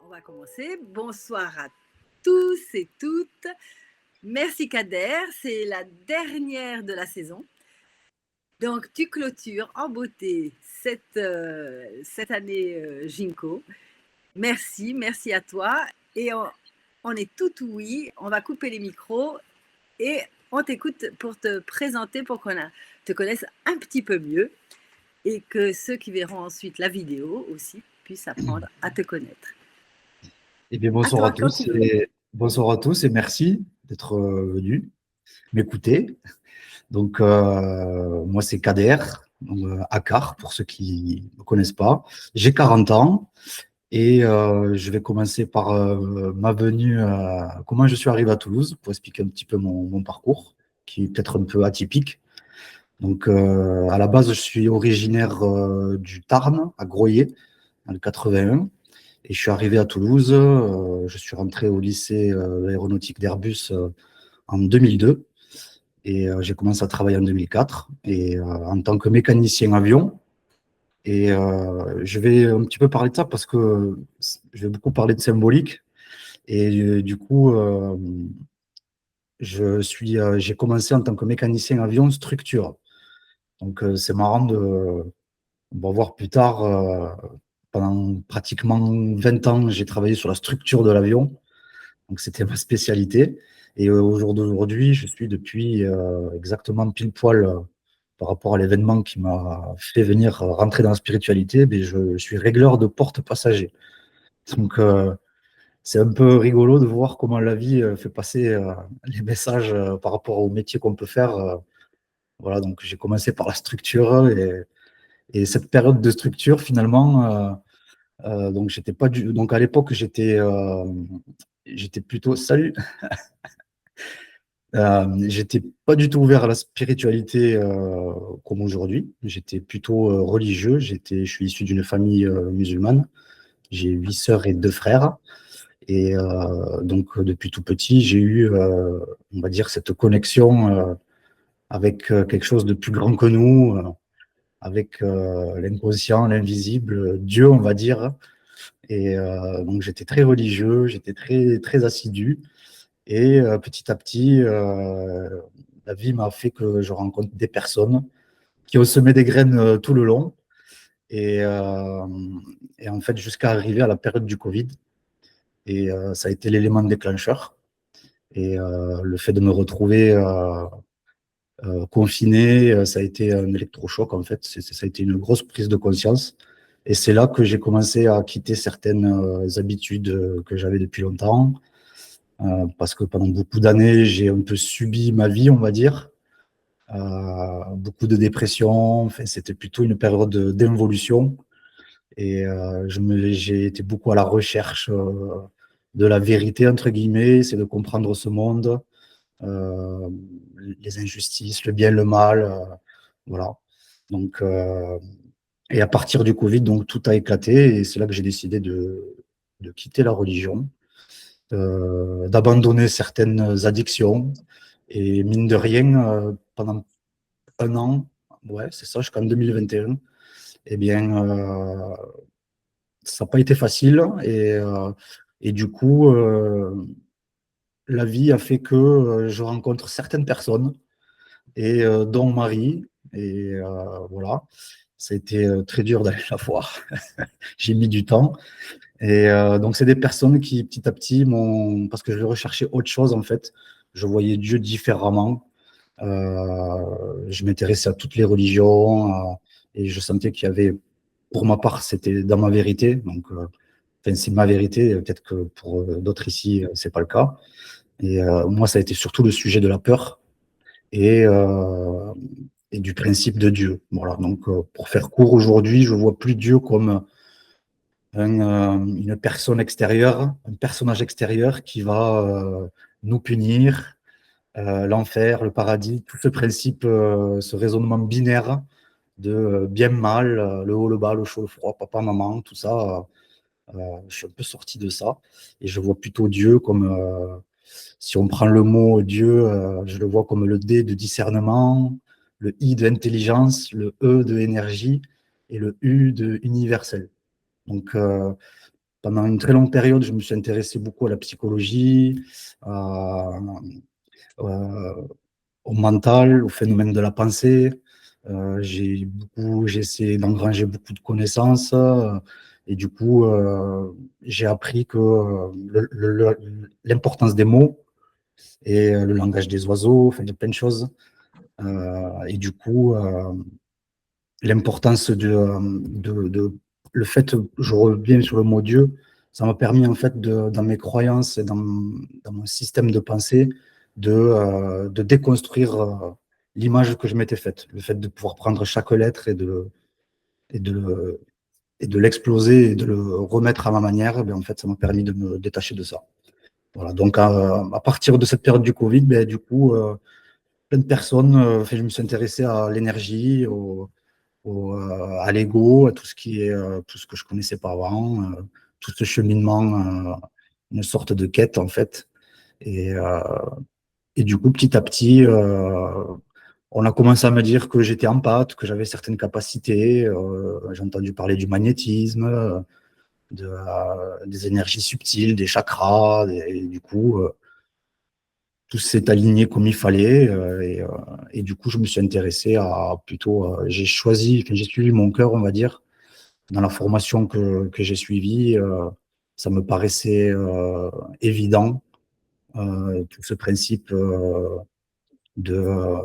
On va commencer. Bonsoir à tous et toutes. Merci Kader, c'est la dernière de la saison. Donc tu clôtures en beauté cette année Ginkgo. Merci à toi. Et on est tout oui, on va couper les micros et on t'écoute pour te présenter, pour qu'on te connaisse un petit peu mieux et que ceux qui verront ensuite la vidéo aussi puissent apprendre à te connaître. Eh bien, À toi, bonsoir à tous et merci d'être venus m'écouter. Donc, moi, c'est Kader, Akar, pour ceux qui ne me connaissent pas. J'ai 40 ans et je vais commencer par ma venue, comment je suis arrivé à Toulouse, pour expliquer un petit peu mon parcours, qui est peut-être un peu atypique. Donc, à la base, je suis originaire du Tarn, à Groyer, dans le 81. Et je suis arrivé à Toulouse, je suis rentré au lycée aéronautique d'Airbus en 2002 et j'ai commencé à travailler en 2004 et en tant que mécanicien avion. Et je vais un petit peu parler de ça parce que je vais beaucoup parler de symbolique. Et du coup, j'ai commencé en tant que mécanicien avion structure. Donc c'est marrant on va voir plus tard, pendant pratiquement 20 ans, j'ai travaillé sur la structure de l'avion. Donc, c'était ma spécialité. Et au jour d'aujourd'hui, je suis depuis exactement pile poil par rapport à l'événement qui m'a fait venir rentrer dans la spiritualité, mais je suis régleur de porte passager. Donc, c'est un peu rigolo de voir comment la vie fait passer les messages par rapport au métier qu'on peut faire. Voilà, donc j'ai commencé par la structure et cette période de structure, finalement, donc j'étais pas donc à l'époque, j'étais plutôt, salut, j'étais pas du tout ouvert à la spiritualité comme aujourd'hui. J'étais plutôt religieux. Je suis issu d'une famille musulmane. J'ai 8 sœurs et 2 frères. Et donc, depuis tout petit, j'ai eu, on va dire, cette connexion avec quelque chose de plus grand que nous, avec l'inconscient, l'invisible, Dieu, on va dire. Et donc, j'étais très religieux, j'étais très, très assidu. Et petit à petit, la vie m'a fait que je rencontre des personnes qui ont semé des graines tout le long. Et, euh, et en fait, jusqu'à arriver à la période du Covid. Et ça a été l'élément déclencheur. Et le fait de me retrouver confiné, ça a été un électrochoc, en fait. Ça a été une grosse prise de conscience. Et c'est là que j'ai commencé à quitter certaines habitudes que j'avais depuis longtemps. Parce que pendant beaucoup d'années, j'ai un peu subi ma vie, on va dire. Beaucoup de dépression. Enfin, c'était plutôt une période d'involution. Et j'ai été beaucoup à la recherche de la vérité, entre guillemets, c'est de comprendre ce monde, euh, les injustices, le bien, le mal. Voilà. Donc, et à partir du Covid, donc, tout a éclaté. Et c'est là que j'ai décidé de quitter la religion, d'abandonner certaines addictions. Et mine de rien, pendant un an, ouais, c'est ça, jusqu'en 2021, eh bien, ça n'a pas été facile. Et du coup, la vie a fait que je rencontre certaines personnes, et dont Marie. Et voilà, ça a été très dur d'aller la voir. J'ai mis du temps. Et donc, c'est des personnes qui, petit à petit, parce que je recherchais autre chose, en fait. Je voyais Dieu différemment. Je m'intéressais à toutes les religions et je sentais qu'il y avait, pour ma part, c'était dans ma vérité. Donc, enfin, c'est ma vérité. Peut-être que pour d'autres ici, c'est pas le cas. Et moi, ça a été surtout le sujet de la peur et, euh, et du principe de Dieu. Voilà. Donc, pour faire court, aujourd'hui, je vois plus Dieu comme une personne extérieure, un personnage extérieur qui va nous punir, l'enfer, le paradis, tout ce principe, ce raisonnement binaire de bien, mal, le haut, le bas, le chaud, le froid, papa, maman, tout ça. Je suis un peu sorti de ça et je vois plutôt Dieu comme, si on prend le mot Dieu, je le vois comme le D de discernement, le I de intelligence, le E de énergie et le U de universel. Donc, pendant une très longue période, je me suis intéressé beaucoup à la psychologie, euh, au mental, au phénomène de la pensée. J'ai essayé d'engranger beaucoup de connaissances et du coup, j'ai appris que l'importance des mots et le langage des oiseaux, enfin, il y a plein de choses. Et du coup, l'importance le fait, je reviens sur le mot Dieu, ça m'a permis en fait dans mes croyances et dans mon système de pensée de déconstruire l'image que je m'étais faite, le fait de pouvoir prendre chaque lettre et de l'exploser et de le remettre à ma manière, eh bien, en fait, ça m'a permis de me détacher de ça. Voilà, donc à partir de cette période du Covid, ben, du coup, plein de personnes, enfin, je me suis intéressé à l'énergie, à l'ego, à tout ce qui est tout ce que je connaissais pas avant, tout ce cheminement, une sorte de quête en fait. Et, euh, et du coup, petit à petit, on a commencé à me dire que j'étais empathe, que j'avais certaines capacités. J'ai entendu parler du magnétisme, des énergies subtiles, des chakras. Et du coup, tout s'est aligné comme il fallait. Et du coup, je me suis intéressé à plutôt. J'ai choisi, enfin, j'ai suivi mon cœur, on va dire dans la formation que j'ai suivie, ça me paraissait évident, tout ce principe de,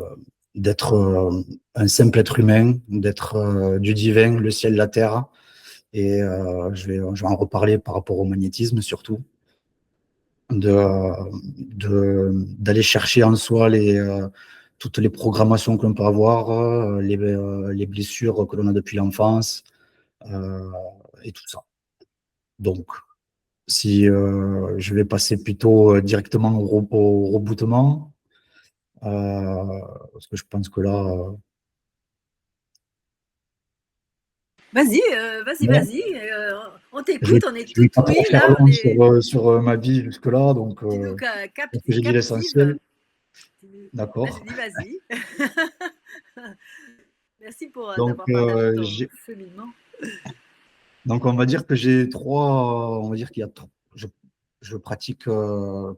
d'être un simple être humain, d'être du divin, le ciel, la terre. Et je vais en reparler par rapport au magnétisme surtout, d'aller chercher en soi toutes les programmations que l'on peut avoir, les blessures que l'on a depuis l'enfance, euh, et tout ça. Donc, si je vais passer plutôt directement au rebootement, parce que je pense que là, Vas-y, ouais, on t'écoute, on est je vais tout pas trop oui, faire là, long sur ma vie jusque-là, donc tu nous je pense que j'ai dit captives. l'essentiel. D'accord. Vas-y, vas-y. Merci pour Donc, d'avoir partagé ton cheminement. donc, on va dire que j'ai trois, on va dire qu'il y a, je pratique on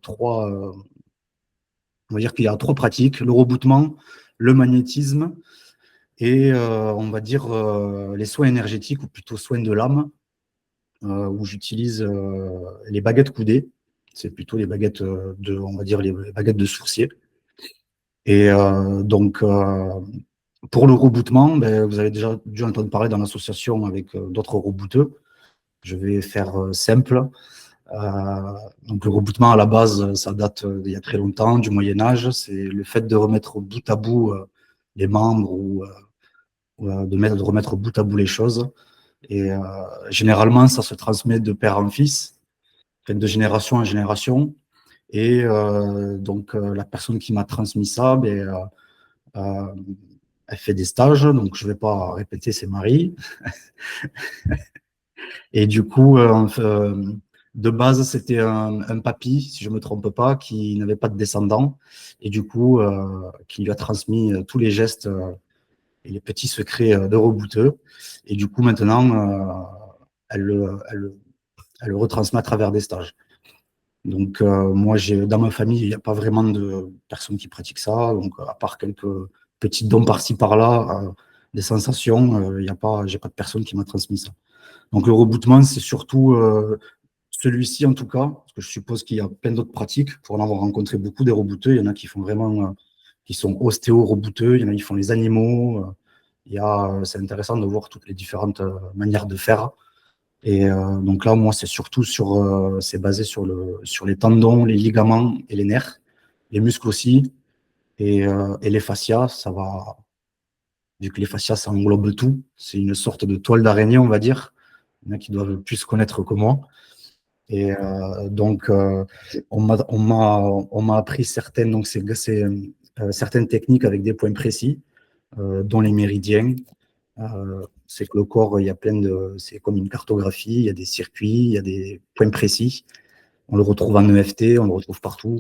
va dire qu'il y a trois pratiques, le rebootement, le magnétisme et on va dire les soins énergétiques ou plutôt soins de l'âme, où j'utilise les baguettes coudées. C'est plutôt les baguettes on va dire les baguettes de sourcier. Et donc, pour le rebootement, ben, vous avez déjà dû entendre parler dans l'association avec d'autres rebooteux. Je vais faire simple. Donc, le rebootement, à la base, ça date d'il y a très longtemps, du Moyen-Âge. C'est le fait de remettre bout à bout les membres ou de remettre bout à bout les choses. Et généralement, ça se transmet de père en fils, enfin, de génération en génération. Et donc, la personne qui m'a transmis ça, ben, euh, elle fait des stages, donc je ne vais pas répéter, c'est Marie. Et du coup, de base, c'était un papy, si je ne me trompe pas, qui n'avait pas de descendant, et du coup, qui lui a transmis tous les gestes et les petits secrets de rebouteux. Et du coup, maintenant, elle le retransmet à travers des stages. Donc, moi, dans ma famille, il n'y a pas vraiment de personnes qui pratiquent ça. Donc, à part quelques petits dons par-ci, par-là, des sensations, j'ai pas de personne qui m'a transmis ça. Donc, le rebootement, c'est surtout celui-ci, en tout cas, parce que je suppose qu'il y a plein d'autres pratiques. Pour en avoir rencontré beaucoup des rebooteux, il y en a qui font vraiment, qui sont ostéo-rebooteux, il y en a qui font les animaux. C'est intéressant de voir toutes les différentes manières de faire. Et donc là, moi, c'est basé sur les tendons, les ligaments et les nerfs, les muscles aussi, et les fascias, vu que les fascias, ça englobe tout. C'est une sorte de toile d'araignée, on va dire. Il y en a qui doivent plus connaître que moi. Et donc, on m'a appris certaines, donc certaines techniques avec des points précis, dont les méridiens. C'est que le corps, c'est comme une cartographie, il y a des circuits, il y a des points précis. On le retrouve en EFT, on le retrouve partout.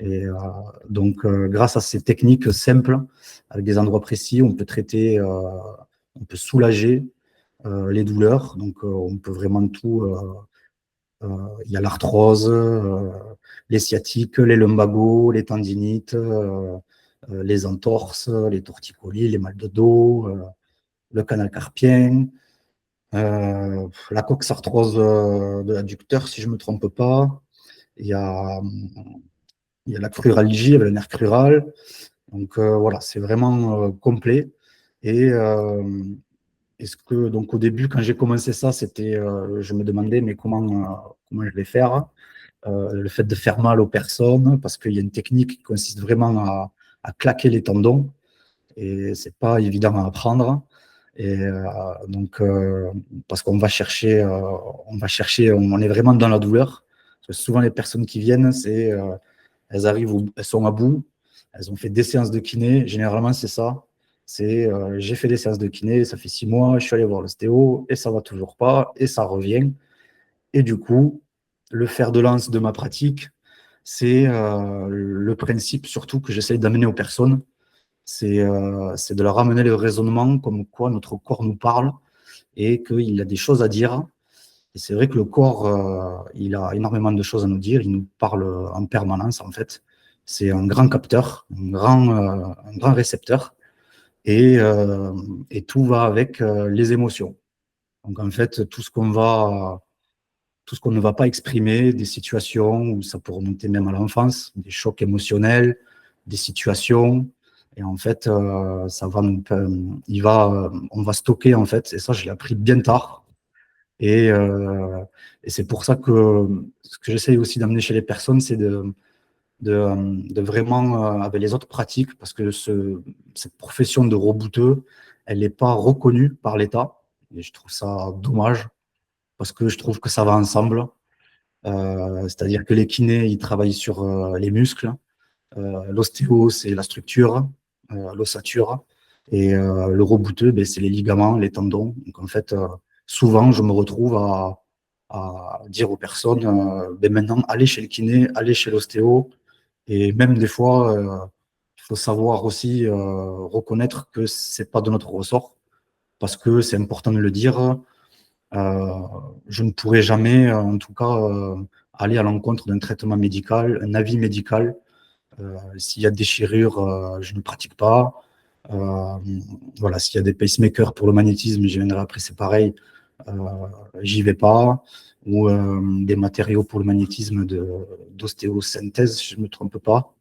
Et donc, grâce à ces techniques simples, avec des endroits précis, on peut soulager les douleurs. Donc, on peut vraiment tout. Il y a l'arthrose, les sciatiques, les lumbagos, les tendinites, les entorses, les torticolis, les mal de dos, le canal carpien, la coxarthrose de l'adducteur, si je ne me trompe pas. Il y a, il y a la cruralgie avec le nerf crural. Donc voilà, c'est vraiment complet. Et est-ce que, donc au début, quand j'ai commencé ça, je me demandais, mais comment je vais faire? Le fait de faire mal aux personnes, parce qu'il y a une technique qui consiste vraiment à claquer les tendons, et c'est pas évident à apprendre. Et donc, parce qu'on va chercher, on est vraiment dans la douleur. Parce que souvent, les personnes qui viennent, elles arrivent, elles sont à bout, elles ont fait des séances de kiné. Généralement, c'est ça. J'ai fait des séances de kiné, ça fait 6 mois, je suis allé voir l'ostéo, et ça va toujours pas, et ça revient. Et du coup, le fer de lance de ma pratique, c'est le principe surtout que j'essaye d'amener aux personnes, c'est de leur amener le raisonnement comme quoi notre corps nous parle et qu'il a des choses à dire. Et c'est vrai que le corps, il a énormément de choses à nous dire, il nous parle en permanence en fait. C'est un grand capteur, un grand récepteur, et tout va avec les émotions. Donc en fait, tout ce qu'on ne va pas exprimer, des situations où ça peut remonter même à l'enfance, des chocs émotionnels, des situations. Et en fait, on va stocker en fait. Et ça, je l'ai appris bien tard. Et, euh, et c'est pour ça que ce que j'essaye aussi d'amener chez les personnes, c'est de vraiment, avec les autres pratiques, parce que cette profession de rebouteux, elle n'est pas reconnue par l'État. Et je trouve ça dommage, parce que je trouve que ça va ensemble. C'est-à-dire que les kinés, ils travaillent sur les muscles. L'ostéo, c'est la structure, l'ossature. Et le rebouteux, ben, c'est les ligaments, les tendons. Donc en fait, souvent, je me retrouve à dire aux personnes, ben, maintenant, allez chez le kiné, allez chez l'ostéo. Et même des fois, il faut savoir aussi reconnaître que c'est pas de notre ressort, parce que c'est important de le dire. Euh, je ne pourrai jamais, en tout cas, aller à l'encontre d'un traitement médical, un avis médical. S'il y a des déchirure, je ne pratique pas. Euh, voilà, s'il y a des pacemakers pour le magnétisme, j'y viendrai après, c'est pareil, euh, j'y vais pas. Ou des matériaux pour le magnétisme d'ostéosynthèse, si je ne me trompe pas,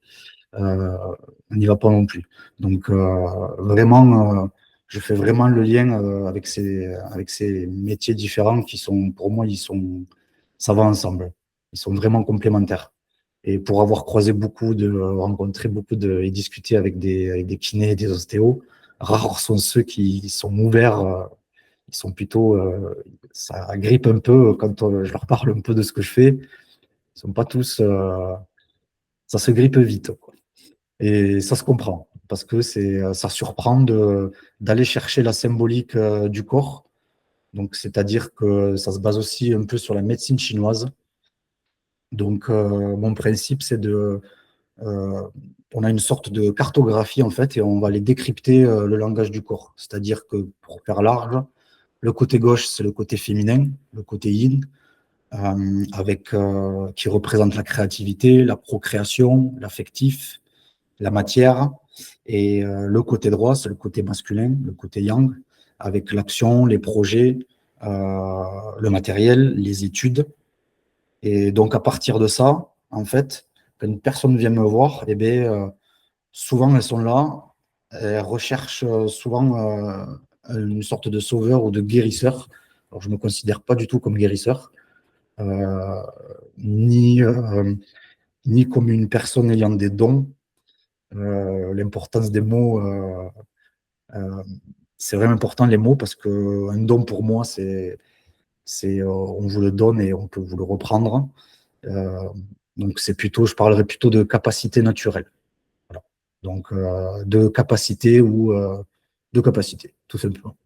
euh, on n'y va pas non plus. Donc vraiment, je fais vraiment le lien avec ces métiers différents qui sont, pour moi, ça va ensemble. Ils sont vraiment complémentaires. Et pour avoir rencontré beaucoup et discuté avec des kinés et des ostéos, rares sont ceux qui sont ouverts. Ils sont plutôt, ça grippe un peu quand je leur parle un peu de ce que je fais. Ils sont pas tous, ça se grippe vite, quoi. Et ça se comprend, parce que ça surprend d'aller chercher la symbolique du corps. Donc, c'est-à-dire que ça se base aussi un peu sur la médecine chinoise. Donc, mon principe, euh, on a une sorte de cartographie, en fait, et on va aller décrypter le langage du corps. C'est-à-dire que, pour faire large, le côté gauche, c'est le côté féminin, le côté yin, qui représente la créativité, la procréation, l'affectif, la matière. Et le côté droit, c'est le côté masculin, le côté yang, avec l'action, les projets, le matériel, les études. Et donc, à partir de ça, en fait, quand une personne vient me voir, eh bien, souvent, elles sont là, elles recherchent souvent une sorte de sauveur ou de guérisseur. Alors, je ne me considère pas du tout comme guérisseur, euh, ni, euh, ni comme une personne ayant des dons. L'importance des mots, euh, c'est vraiment important les mots parce que un don pour moi, on vous le donne et on peut vous le reprendre. Euh, donc je parlerai plutôt de capacité naturelle. Voilà. Donc de capacité ou de capacité, tout simplement.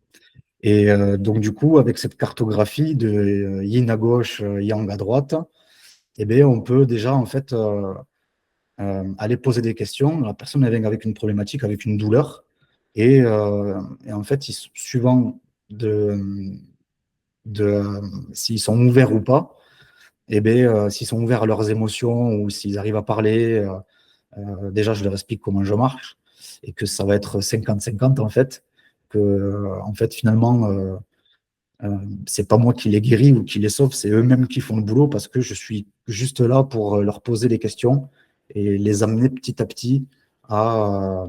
Et donc du coup, avec cette cartographie de yin à gauche, yang à droite, eh bien, on peut déjà en fait aller poser des questions. La personne elle vient avec une problématique, avec une douleur. Et en fait, suivant de, s'ils sont ouverts ou pas, eh ben, s'ils sont ouverts à leurs émotions ou s'ils arrivent à parler, déjà, je leur explique comment je marche et que ça va être 50-50 en fait, que en fait, finalement, c'est pas moi qui les guéris ou qui les sauve, c'est eux-mêmes qui font le boulot parce que je suis juste là pour leur poser des questions et les amener petit à petit à,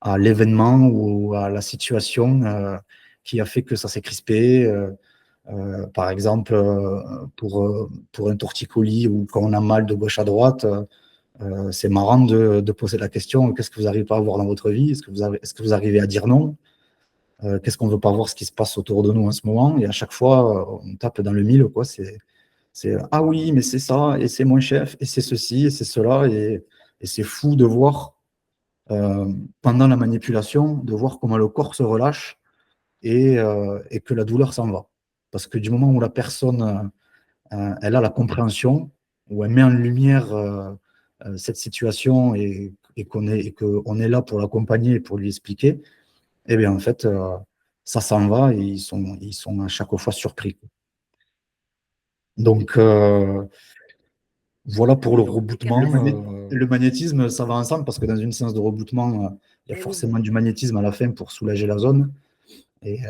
à l'événement ou à la situation qui a fait que ça s'est crispé. Par exemple, pour un torticolis ou quand on a mal de gauche à droite, c'est marrant de poser la question, qu'est-ce que vous n'arrivez pas à voir dans votre vie? Est-ce que vous arrivez à dire non? Qu'est-ce qu'on ne veut pas voir ce qui se passe autour de nous en ce moment? Et à chaque fois, on tape dans le mille, quoi. Ah oui, mais c'est ça, et c'est mon chef, et c'est ceci, et c'est cela. Et c'est fou de voir, pendant la manipulation, de voir comment le corps se relâche et que la douleur s'en va. Parce que du moment où la personne elle a la compréhension, où elle met en lumière cette situation et qu'on est là pour l'accompagner et pour lui expliquer, eh bien, en fait, ça s'en va et ils sont à chaque fois surpris. Donc, voilà pour le Oui, rebootement. carrément. Le magnétisme, ça va ensemble parce que dans une séance de rebootement, il y a Eh oui. forcément du magnétisme à la fin pour soulager la zone. Et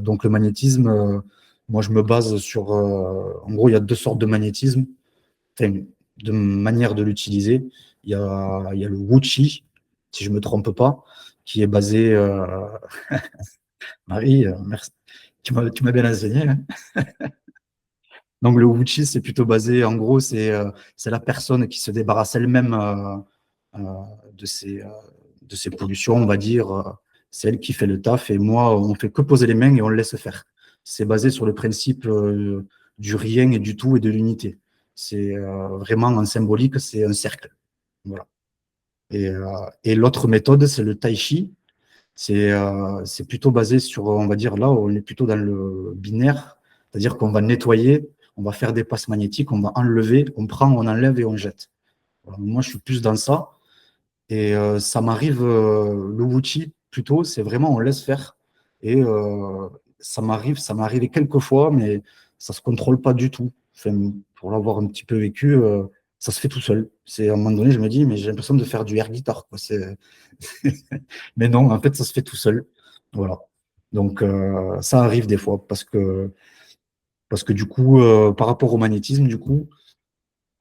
donc, le magnétisme, moi, je me base sur. En gros, il y a deux sortes de magnétisme, enfin, de manière de l'utiliser. Il y a le Wuchi, si je ne me trompe pas, qui est basé. Marie, merci. Tu m'as bien enseigné, hein. Donc, le Wuchi, c'est plutôt basé, en gros, c'est la personne qui se débarrasse elle-même euh, de de ses pollutions, on va dire. C'est elle qui fait le taf et moi, on fait que poser les mains et on le laisse faire. C'est basé sur le principe du rien et du tout et de l'unité. C'est vraiment en symbolique, c'est un cercle. Voilà. Et l'autre méthode, c'est le tai chi. C'est plutôt basé sur, on va dire, là, on est plutôt dans le binaire, c'est-à-dire qu'on va nettoyer, on va faire des passes magnétiques, on va enlever, on prend, on enlève et on jette. Voilà. Moi, je suis plus dans ça. Et ça m'arrive, le Wuchi, plutôt, c'est vraiment on laisse faire. Et ça m'est arrivé quelques fois, mais ça se contrôle pas du tout. Enfin, pour l'avoir un petit peu vécu, ça se fait tout seul. C'est à un moment donné, je me dis, mais j'ai l'impression de faire du air guitar, quoi. Mais non, en fait, ça se fait tout seul. Voilà. Donc, ça arrive des fois parce que du coup, par rapport au magnétisme, du coup,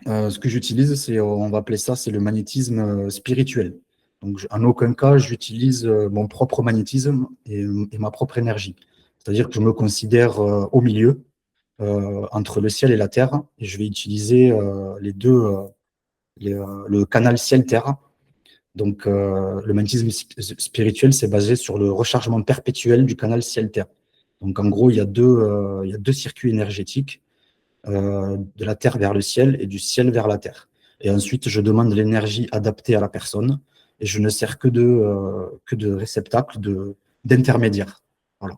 ce que j'utilise, on va appeler ça, c'est le magnétisme spirituel. Donc, en aucun cas, j'utilise mon propre magnétisme et ma propre énergie. C'est-à-dire que je me considère au milieu, entre le ciel et la terre, et je vais utiliser les deux, le canal ciel-terre. Donc, le magnétisme spirituel, c'est basé sur le rechargement perpétuel du canal ciel-terre. Donc, en gros, il y a deux circuits énergétiques de la terre vers le ciel et du ciel vers la terre. Et ensuite, je demande l'énergie adaptée à la personne et je ne sers que de réceptacle, d'intermédiaire. Voilà.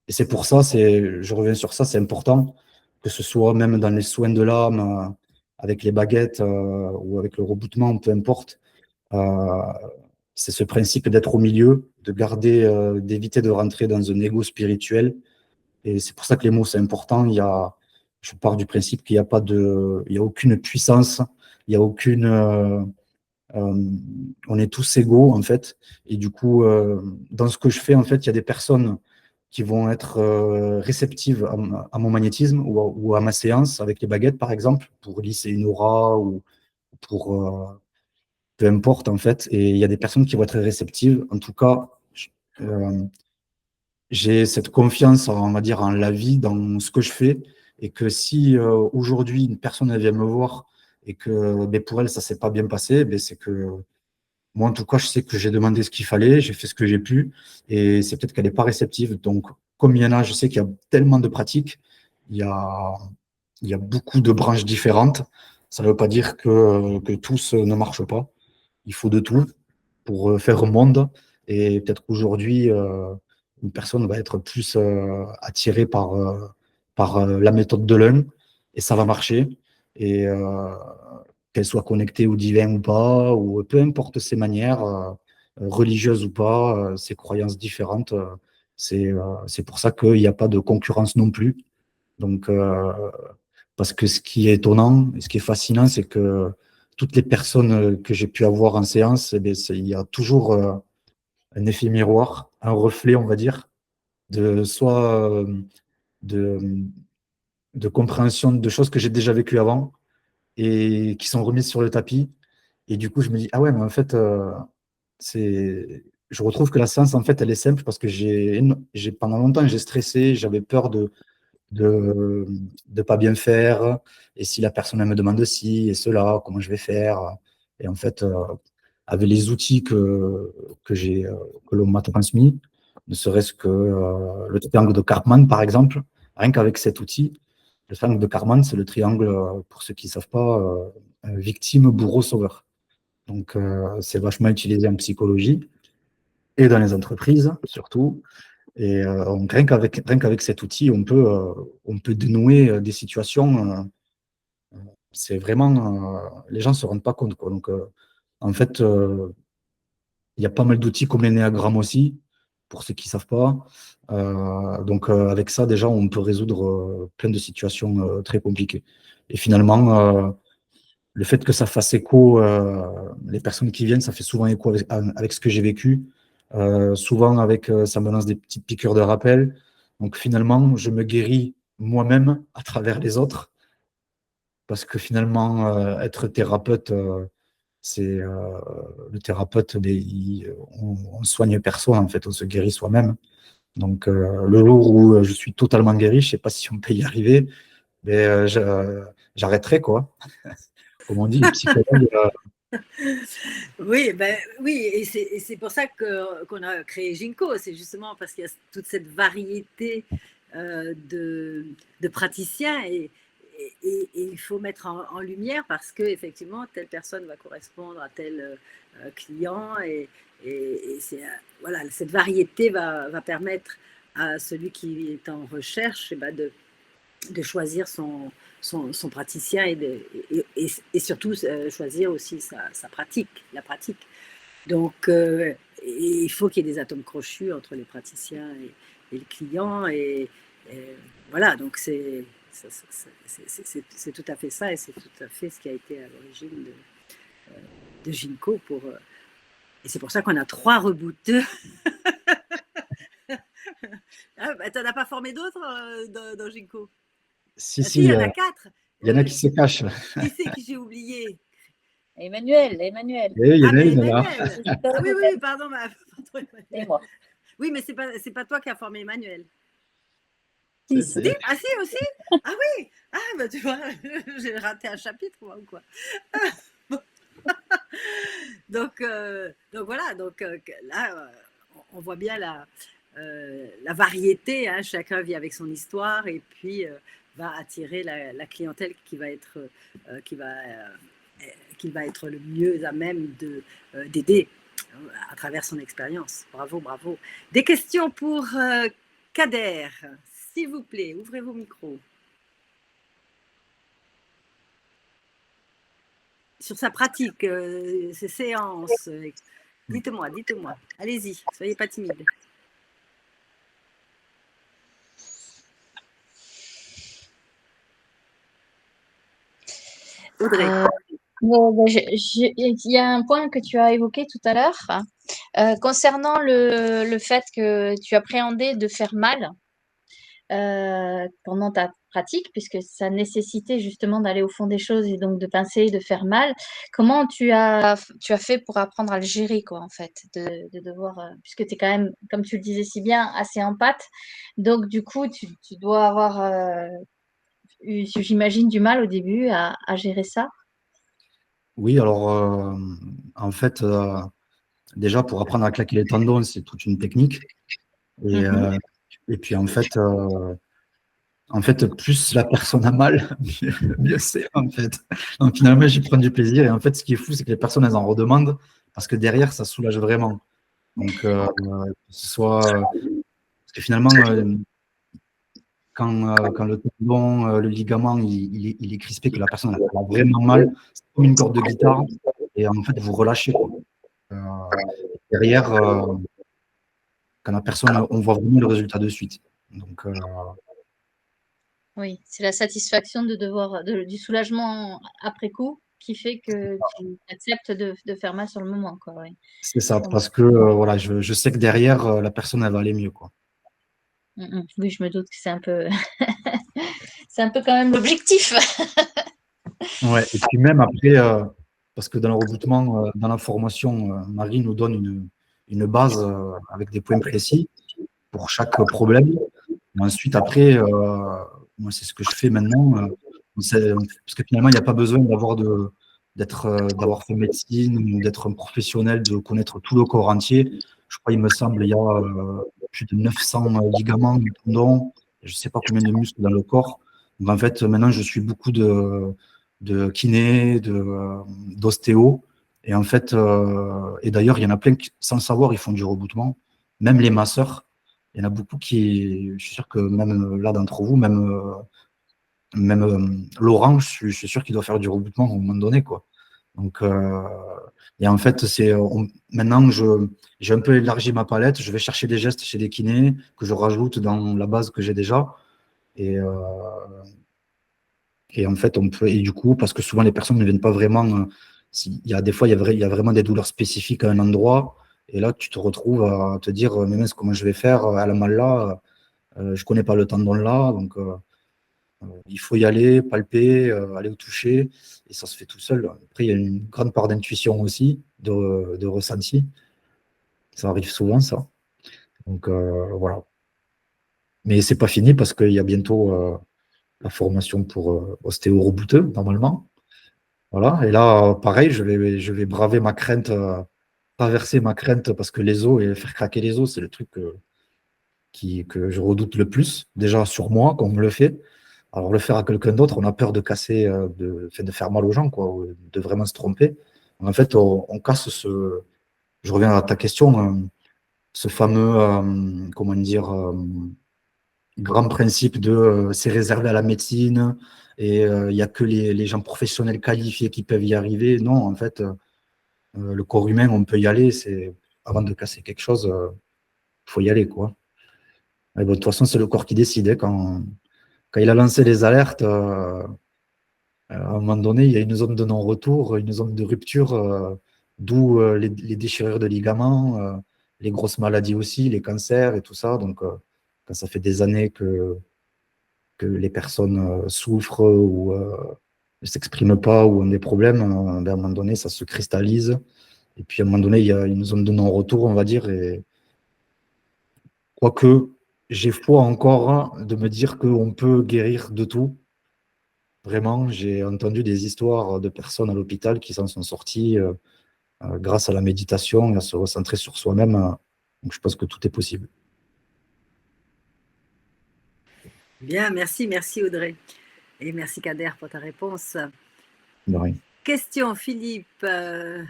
Et c'est pour ça, je reviens sur ça, c'est important que ce soit même dans les soins de l'âme, avec les baguettes ou avec le rebootement, peu importe. Euh, c'est ce principe d'être au milieu, de garder, d'éviter de rentrer dans un ego spirituel et c'est pour ça que les mots, c'est important. Je pars du principe qu'il n'y a pas il y a aucune puissance, il y a aucune, on est tous égaux, en fait. Et du coup, dans ce que je fais, en fait, il y a des personnes qui vont être réceptives à mon magnétisme ou à ma séance avec les baguettes, par exemple, pour lisser une aura ou pour, peu importe, en fait. Et il y a des personnes qui vont être réceptives. En tout cas, euh, j'ai cette confiance, on va dire, en la vie, dans ce que je fais, et que si aujourd'hui une personne elle vient me voir et que ben, pour elle ça s'est pas bien passé, ben, c'est que moi en tout cas je sais que j'ai demandé ce qu'il fallait, j'ai fait ce que j'ai pu, et c'est peut-être qu'elle n'est pas réceptive. Donc comme il y en a, je sais qu'il y a tellement de pratiques, il y a, il y a beaucoup de branches différentes. Ça ne veut pas dire que tous ne marchent pas. Il faut de tout pour faire un monde. Et peut-être qu'aujourd'hui, une personne va être plus attirée par la méthode de l'un et ça va marcher. Et qu'elle soit connectée au divin ou pas, ou peu importe ses manières, religieuses ou pas, ses croyances différentes, c'est pour ça qu'il n'y a pas de concurrence non plus. Donc, parce que ce qui est étonnant et ce qui est fascinant, c'est que toutes les personnes que j'ai pu avoir en séance, eh bien, il y a toujours un effet miroir, un reflet, on va dire, de soit de, de compréhension de choses que j'ai déjà vécues avant et qui sont remises sur le tapis. Et du coup, je me dis, ah ouais, mais en fait, je retrouve que la séance, en fait, elle est simple parce que pendant longtemps, j'ai stressé, j'avais peur de, de pas bien faire. Et si la personne elle me demande ci et cela, comment je vais faire? Et en fait, avec les outils que l'on m'a transmis, ne serait-ce que le triangle de Karpman, par exemple, rien qu'avec cet outil, le triangle de Karpman, c'est le triangle, pour ceux qui ne savent pas, victime, bourreau, sauveur. Donc, c'est vachement utilisé en psychologie et dans les entreprises, surtout. Et rien qu'avec cet outil, on peut dénouer des situations. C'est vraiment, les gens ne se rendent pas compte, quoi. Donc, en fait, il y a pas mal d'outils comme l'énéagramme aussi, pour ceux qui ne savent pas. Donc, avec ça, déjà, on peut résoudre plein de situations très compliquées. Et finalement, le fait que ça fasse écho, les personnes qui viennent, ça fait souvent écho avec ce que j'ai vécu. Souvent, ça me lance des petites piqûres de rappel. Donc, finalement, je me guéris moi-même à travers les autres. Parce que finalement, être thérapeute, le thérapeute, ben, on soigne personne, en fait, on se guérit soi-même. Donc, le jour où je suis totalement guéri, je ne sais pas si on peut y arriver, mais j'arrêterai, quoi. Comme on dit, les psychologues. Oui, ben, oui, et c'est pour ça qu'on a créé Ginkgo, c'est justement parce qu'il y a toute cette variété de praticiens et il faut mettre en lumière parce que effectivement telle personne va correspondre à tel client et voilà, cette variété va permettre à celui qui est en recherche eh ben, de choisir son praticien et surtout choisir aussi sa pratique, la pratique. Donc, il faut qu'il y ait des atomes crochus entre les praticiens et le client. Et voilà, donc c'est tout à fait ça et c'est tout à fait ce qui a été à l'origine de Ginkgo. Et c'est pour ça qu'on a 3 rebooteux. Ah, bah, t'en as pas formé d'autres dans Ginkgo? Si, Ah, si, si, il y en a 4. il y en a qui se cachent. Qui c'est que j'ai oublié? Emmanuel. Et il y Ah, en a mais une là. Emmanuel. Ah oui, oui, pardon, pardon, Et Emmanuel. moi. Oui, mais c'est pas toi qui as formé Emmanuel. Si, Si. si. Si, ah si aussi. Ah oui. Ah bah tu vois, j'ai raté un chapitre moi, ou quoi. Donc voilà, donc là on voit bien la variété, hein. Chacun vit avec son histoire et puis va attirer la clientèle qui va être le mieux à même d'aider à travers son expérience. Bravo, bravo. Des questions pour Kader, s'il vous plaît, ouvrez vos micros. Sur sa pratique, ses séances, dites-moi, allez-y, soyez pas timide. Audrey. Il y a un point que tu as évoqué tout à l'heure concernant le fait que tu appréhendais de faire mal pendant ta pratique, puisque ça nécessitait justement d'aller au fond des choses et donc de pincer, de faire mal. Comment tu as fait pour apprendre à le gérer, quoi, en fait, de devoir, puisque tu es quand même, comme tu le disais si bien, assez empathe. Donc, du coup, tu dois avoir, j'imagine, du mal au début à gérer ça. Oui, alors, en fait, déjà, pour apprendre à claquer les tendons, c'est toute une technique. Et, Mhm. et puis, en fait, plus la personne a mal, mieux c'est, en fait. Donc, finalement, j'y prends du plaisir. Et en fait, ce qui est fou, c'est que les personnes, elles en redemandent parce que derrière, ça soulage vraiment. Donc, que ce soit. Parce que finalement, quand le tendon, le ligament, il est crispé, que la personne elle a vraiment mal, c'est comme une corde de guitare. Et en fait, vous relâchez, quoi. Euh, Derrière, quand la personne, on voit vraiment le résultat de suite. Donc, Oui, c'est la satisfaction de devoir, du soulagement après coup qui fait que tu acceptes de faire mal sur le moment, quoi, oui. C'est ça, Je comprends. parce que voilà, je sais que derrière, la personne, elle va aller mieux, quoi. Oui, je me doute que c'est un peu, c'est un peu quand même l'objectif. Ouais, et puis même après, parce que dans le rebootement, dans la formation, Marie nous donne une base avec des points précis pour chaque problème. Et ensuite, après, moi, c'est ce que je fais maintenant. Parce que finalement, il n'y a pas besoin d'avoir fait médecine ou d'être un professionnel, de connaître tout le corps entier. Je crois, il me semble, il y a plus de 900 ligaments, tendons, je ne sais pas combien de muscles dans le corps. Donc, en fait, maintenant, je suis beaucoup de kiné, d'ostéo. Et en fait, et d'ailleurs, il y en a plein qui, sans le savoir, ils font du rebootement. Même les masseurs. Il y en a beaucoup qui, je suis sûr que même là d'entre vous, même Laurent, je suis sûr qu'il doit faire du rebootement à un moment donné, quoi. Donc, et en fait, maintenant, j'ai un peu élargi ma palette. Je vais chercher des gestes chez des kinés que je rajoute dans la base que j'ai déjà. Et, et en fait, et du coup, parce que souvent les personnes ne viennent pas vraiment, il y a des fois, il y a vraiment des douleurs spécifiques à un endroit. Et là, tu te retrouves à te dire, mais mince, comment je vais faire? Elle a mal là. Je connais pas le tendon là, donc il faut y aller, palper, aller au toucher, et ça se fait tout seul. Après, il y a une grande part d'intuition aussi, de ressenti. Ça arrive souvent, ça. Donc voilà. Mais c'est pas fini parce qu'il y a bientôt la formation pour ostéo-rebouteux, normalement. Voilà. Et là, pareil, je vais braver ma crainte, traverser ma crainte parce que les os et faire craquer les os, c'est le truc que je redoute le plus. Déjà sur moi, quand on me le fait. Alors, le faire à quelqu'un d'autre, on a peur de casser, de faire mal aux gens, quoi, ou de vraiment se tromper. En fait, on casse je reviens à ta question, ce fameux, comment dire, grand principe de c'est réservé à la médecine et il n'y a que les gens professionnels qualifiés qui peuvent y arriver. Non, en fait, le corps humain, on peut y aller. Avant de casser quelque chose, il faut y aller, quoi. Et bon, de toute façon, c'est le corps qui décide, hein. Quand il a lancé les alertes, à un moment donné, il y a une zone de non-retour, une zone de rupture, d'où les déchirures de ligaments, les grosses maladies aussi, les cancers et tout ça. Donc, quand ça fait des années que les personnes souffrent ou ne s'expriment pas ou ont des problèmes, ben, à un moment donné, ça se cristallise. Et puis, à un moment donné, il y a une zone de non-retour, on va dire. Et quoique, j'ai foi encore de me dire qu'on peut guérir de tout. Vraiment, j'ai entendu des histoires de personnes à l'hôpital qui s'en sont sorties grâce à la méditation et à se recentrer sur soi-même. Donc, je pense que tout est possible. Bien, merci Audrey. Et merci Kader pour ta réponse. De rien. Question Philippe. Oui,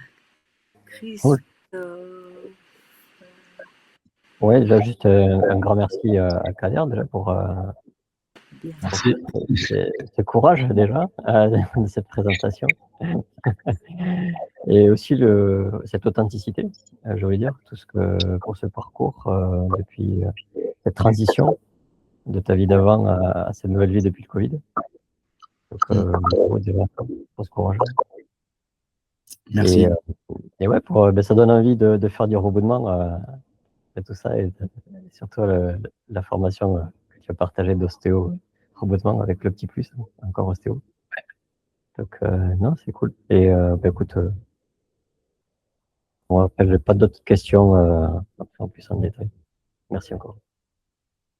Christophe. ouais, déjà juste un grand merci à Kader déjà pour Merci. ce courage déjà de cette présentation et aussi cette authenticité, je veux dire, tout ce que pour ce parcours depuis cette transition de ta vie d'avant à cette nouvelle vie depuis le Covid. Donc, bravo déjà pour ce courage. Merci. Et ouais, ben, ça donne envie de faire du rebondement et tout ça, et surtout la formation que tu as partagée d'ostéo, rebondement avec le petit plus, encore ostéo. Donc, non, c'est cool. Et bah, écoute, après, j'ai pas d'autres questions en plus en détail. Merci encore.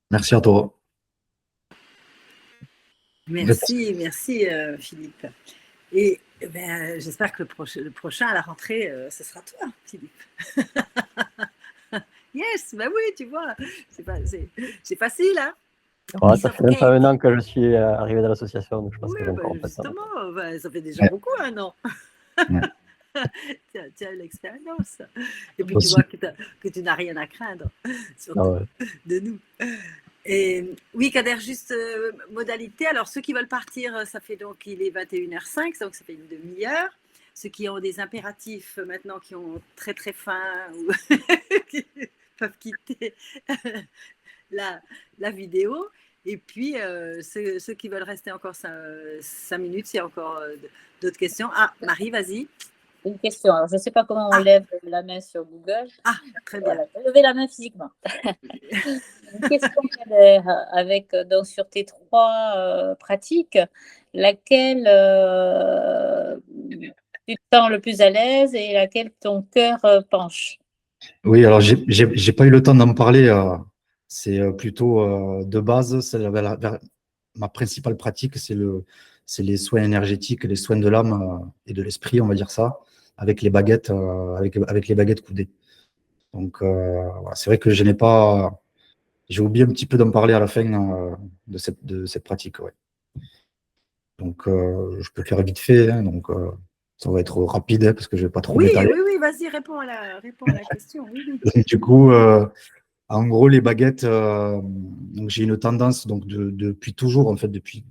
Merci à toi. Merci Philippe. Et ben, j'espère que le prochain à la rentrée, ce sera toi, Philippe. Yes, ben oui, tu vois, c'est facile, hein. Ouais, ça fait même pas un an que je suis arrivé dans l'association, donc je pense oui, que j'ai encore un peu de temps. justement, ben, ça fait déjà beaucoup, un an. Tu as l'expérience. Et puis Aussi. tu vois que tu n'as rien à craindre, surtout Ah ouais. de nous. Et oui, Kader, juste modalité. Alors, ceux qui veulent partir, ça fait donc, il est 21h05, donc ça fait une demi-heure. Ceux qui ont des impératifs maintenant, qui ont très très faim ou qui peuvent quitter la vidéo. Et puis, ceux qui veulent rester encore 5 minutes, s'il y a encore d'autres questions. Ah, Marie, vas-y. Une question. Alors, je ne sais pas comment on lève la main sur Google. Ah, très bien. Voilà, levez la main physiquement. Une question, Kader, avec donc sur tes 3 pratiques, laquelle tu te sens le plus à l'aise et laquelle ton cœur penche? Oui, alors j'ai pas eu le temps d'en parler. C'est plutôt de base. Ma principale pratique, c'est les soins énergétiques, les soins de l'âme et de l'esprit, on va dire ça, avec les baguettes, avec les baguettes coudées. Donc, voilà, c'est vrai que j'ai oublié un petit peu d'en parler à la fin de cette pratique. Ouais. Donc, je peux le faire vite fait. Hein, donc, ça va être rapide parce que je vais pas trop Oui, m'étaler. oui, vas-y, réponds à la question. Oui. Donc, du coup, en gros, les baguettes, donc j'ai une tendance donc depuis toujours, en fait, depuis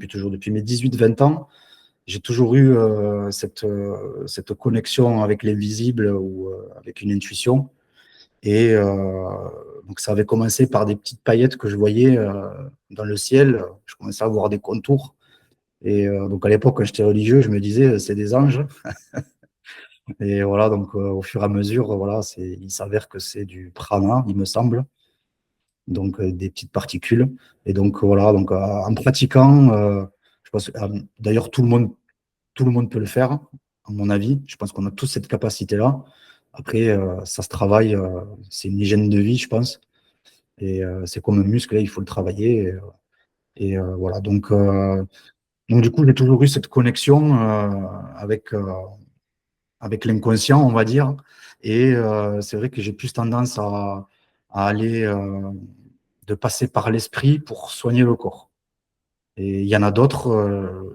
toujours, depuis mes 18-20 ans, j'ai toujours eu cette connexion avec l'invisible ou avec une intuition. Et donc, ça avait commencé par des petites paillettes que je voyais dans le ciel. Je commençais à voir des contours. Et donc, à l'époque, quand j'étais religieux, je me disais, c'est des anges. Et voilà, donc au fur et à mesure, voilà, il s'avère que c'est du prana, il me semble, donc des petites particules. Et donc voilà, donc en pratiquant, je pense, d'ailleurs tout le monde peut le faire, à mon avis. Je pense qu'on a tous cette capacité-là. Après, ça se travaille, c'est une hygiène de vie, je pense. Et c'est comme un muscle, là, il faut le travailler. Et voilà, donc du coup, j'ai toujours eu cette connexion avec l'inconscient, on va dire. Et c'est vrai que j'ai plus tendance à aller, de passer par l'esprit pour soigner le corps. Et il y en a d'autres,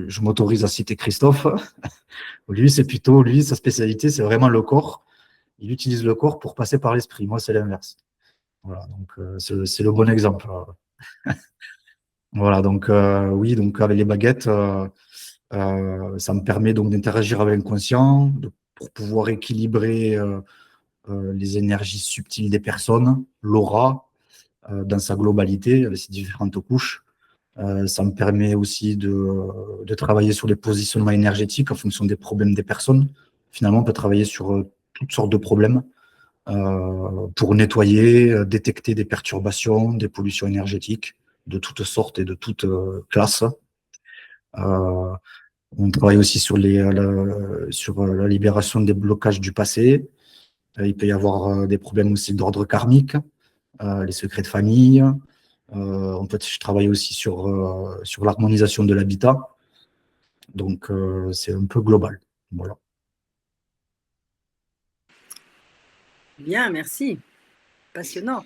je m'autorise à citer Christophe. Lui, sa spécialité, c'est vraiment le corps. Il utilise le corps pour passer par l'esprit. Moi, c'est l'inverse. Voilà, donc c'est le bon exemple. Voilà, donc oui, donc avec les baguettes, ça me permet donc d'interagir avec l'inconscient, pour pouvoir équilibrer les énergies subtiles des personnes, l'aura dans sa globalité, avec ses différentes couches. Ça me permet aussi de travailler sur les positionnements énergétiques en fonction des problèmes des personnes. Finalement, on peut travailler sur toutes sortes de problèmes pour nettoyer, détecter des perturbations, des pollutions énergétiques de toutes sortes et de toutes classes. On travaille aussi sur la libération des blocages du passé. Il peut y avoir des problèmes aussi d'ordre karmique, les secrets de famille. On peut travailler aussi sur l'harmonisation de l'habitat. Donc, c'est un peu global. Voilà. Bien, merci. Passionnant.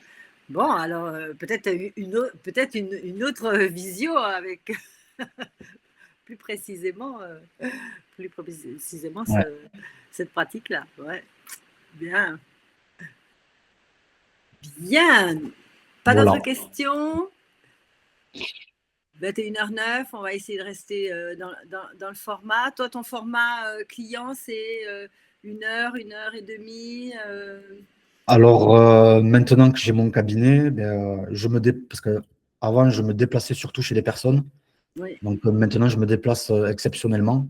Bon, alors peut-être une autre visio avec plus précisément, Ouais. cette pratique-là. Ouais. Bien. Bien. Pas Voilà. d'autres questions? 21h09, on va essayer de rester dans le format. Toi, ton format client, c'est 1 heure, 1 heure et demie. Alors, maintenant que j'ai mon cabinet, parce que avant, je me déplaçais surtout chez les personnes. Oui. Donc, maintenant, je me déplace exceptionnellement,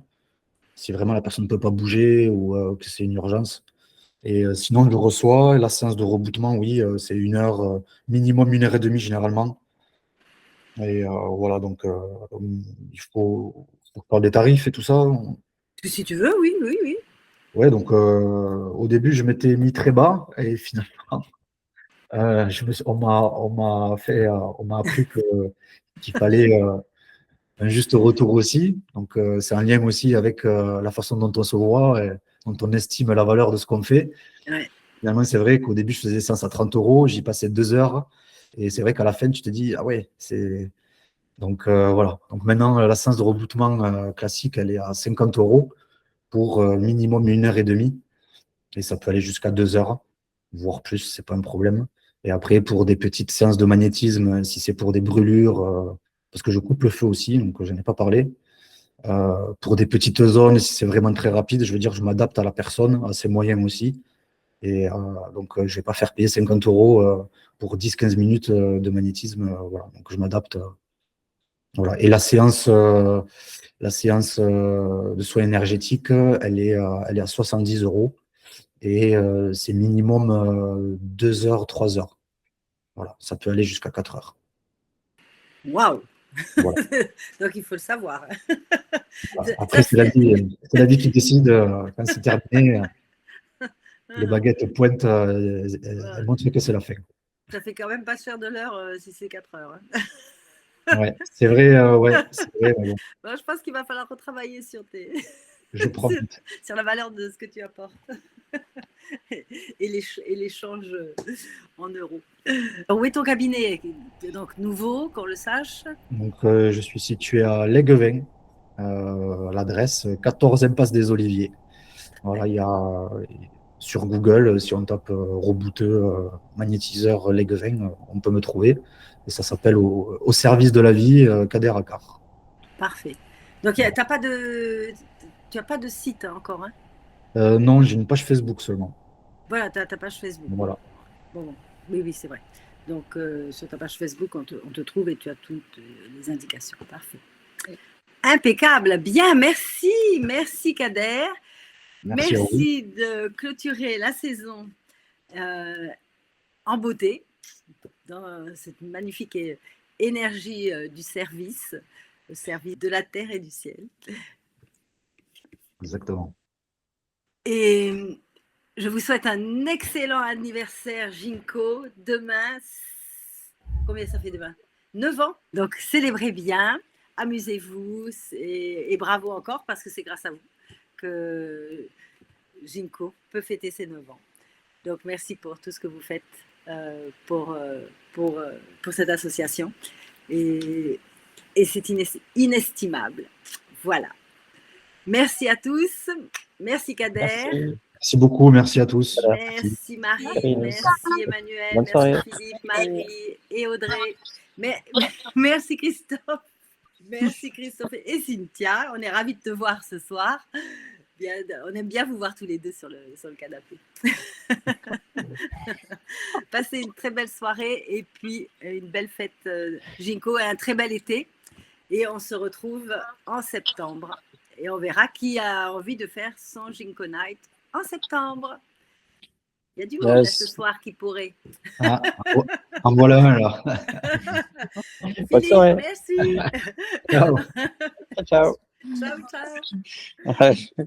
si vraiment la personne ne peut pas bouger ou que c'est une urgence. Et sinon, je reçois la séance de rebootement, oui, c'est 1 heure, minimum 1 heure et demie généralement. Et voilà, donc il faut parler des tarifs et tout ça. Si tu veux, oui, oui, oui. Ouais, donc au début, je m'étais mis très bas et finalement, on m'a appris qu'il fallait un juste retour aussi. Donc, c'est un lien aussi avec la façon dont on se voit et dont on estime la valeur de ce qu'on fait. Ouais. Finalement, c'est vrai qu'au début, je faisais ça à 30 euros, j'y passais 2 heures. Et c'est vrai qu'à la fin, tu te dis, ah ouais, c'est. Donc, voilà. Donc, maintenant, la séance de rebootement classique, elle est à 50 euros pour minimum 1 heure et demie. Et ça peut aller jusqu'à 2 heures, voire plus, c'est pas un problème. Et après, pour des petites séances de magnétisme, si c'est pour des brûlures, parce que je coupe le feu aussi, donc je n'en ai pas parlé. Pour des petites zones, si c'est vraiment très rapide, je veux dire, je m'adapte à la personne, à ses moyens aussi. Et donc, je ne vais pas faire payer 50 € pour 10-15 minutes de magnétisme. Voilà. Donc, je m'adapte. Voilà. Et la séance de soins énergétiques, elle est à 70 €. Et c'est minimum 2 heures, 3 heures. Voilà. Ça peut aller jusqu'à 4 heures. Waouh! Voilà. Donc, il faut le savoir. Voilà. Après, c'est la vie qui décide. Quand c'est terminé, les baguettes pointent, elles montrent que c'est la fin. Ça fait quand même pas cher de l'heure si c'est 4 heures. Hein. Ouais, c'est vrai, c'est vrai. Mais bon, Bon, je pense qu'il va falloir retravailler sur je prends. sur la valeur de ce que tu apportes et l'échange en euros. Alors, où est ton cabinet? Donc nouveau, qu'on le sache. Donc, je suis situé à Léguevin, l'adresse 14 impasse des Oliviers. Voilà, il y a sur Google, si on tape rebouteux magnétiseur Léguevin, on peut me trouver. Et ça s'appelle au service de la vie, Kader Akar. Parfait. Donc, tu n'as pas de site encore, hein? Non, j'ai une page Facebook seulement. Voilà, tu as ta page Facebook. Voilà. Bon. Oui, c'est vrai. Donc, sur ta page Facebook, on te trouve et tu as toutes les indications. Parfait. Impeccable. Bien, merci. Merci, Kader. Merci de clôturer la saison en beauté, dans cette magnifique énergie du service, au service de la terre et du ciel. Exactement. Et je vous souhaite un excellent anniversaire, Ginkgo. Demain, combien ça fait demain? 9 ans. Donc, célébrez bien, amusez-vous et bravo encore parce que c'est grâce à vous que Ginkgo peut fêter ses 9 ans. Donc, merci pour tout ce que vous faites pour cette association. Et c'est inestimable. Voilà. Merci à tous. Merci Kader. Merci beaucoup. Merci à tous. Merci Marie. Merci Emmanuel. Merci Philippe, Marie et Audrey. Merci Christophe. Merci Christophe et Cynthia. On est ravis de te voir ce soir. Bien, on aime bien vous voir tous les deux sur le canapé. Passez une très belle soirée et puis une belle fête Ginkgo et un très bel été. Et on se retrouve en septembre. Et on verra qui a envie de faire son Ginkgo Night en septembre. Il y a du monde là, ce soir qui pourrait. En voilà un là. Philippe, merci. Ciao. Ciao. Ciao.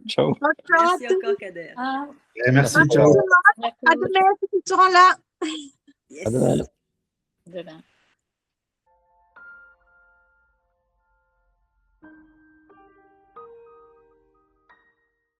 Ciao. Merci encore, Kader. Merci, ciao. À demain, si tu seras là. Yes. À demain. Demain.